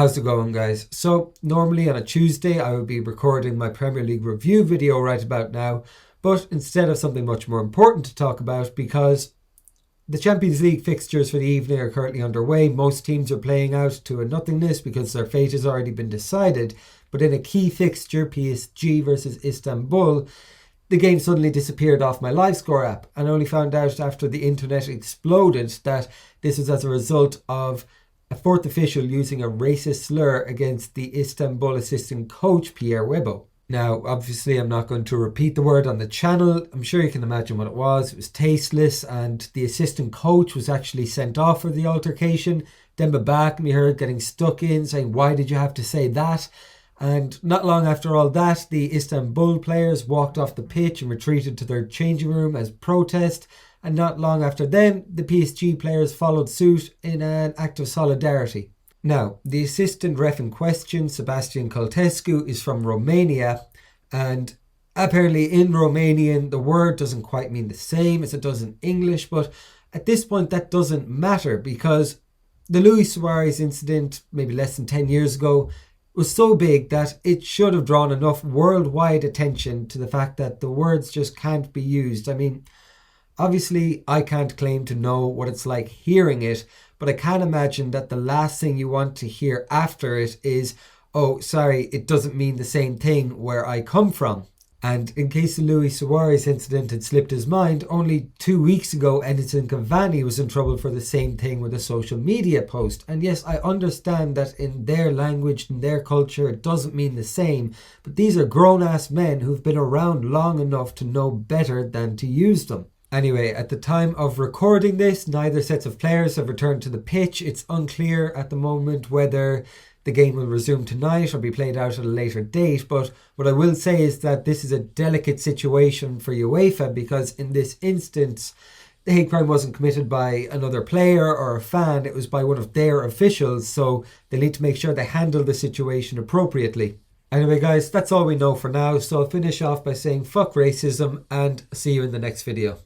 How's it going, guys? So normally on a Tuesday I would be recording my Premier League review video right about now, but instead of something much more important to talk about, because the Champions League fixtures for the evening are currently underway. Most teams are playing out to a nothingness because their fate has already been decided, but in a key fixture, PSG versus Istanbul, the game suddenly disappeared off my live score app, and I only found out after the internet exploded that this was as a result of a fourth official using a racist slur against the Istanbul assistant coach Pierre Webo. Now, obviously, I'm not going to repeat the word on the channel. I'm sure you can imagine what it was. It was tasteless, and the assistant coach was actually sent off for the altercation. Demba Ba can be heard getting stuck in, saying, "Why did you have to say that?" And not long after all that, the Istanbul players walked off the pitch and retreated to their changing room as protest. And not long after them, the PSG players followed suit in an act of solidarity. Now, the assistant ref in question, Sebastian Coltescu, is from Romania, and apparently in Romanian the word doesn't quite mean the same as it does in English, but at this point that doesn't matter, because the Luis Suarez incident, maybe less than 10 years ago, was so big that it should have drawn enough worldwide attention to the fact that the words just can't be used. I mean, obviously, I can't claim to know what it's like hearing it, but I can imagine that the last thing you want to hear after it is, "Oh, sorry, it doesn't mean the same thing where I come from." And in case the Luis Suarez incident had slipped his mind, only 2 weeks ago Edinson Cavani was in trouble for the same thing with a social media post. And yes, I understand that in their language, in their culture, it doesn't mean the same, but these are grown-ass men who've been around long enough to know better than to use them. Anyway, at the time of recording this, neither sets of players have returned to the pitch. It's unclear at the moment whether the game will resume tonight or be played out at a later date. But what I will say is that this is a delicate situation for UEFA, because in this instance, the hate crime wasn't committed by another player or a fan. It was by one of their officials. So they need to make sure they handle the situation appropriately. Anyway, guys, that's all we know for now. So I'll finish off by saying fuck racism, and see you in the next video.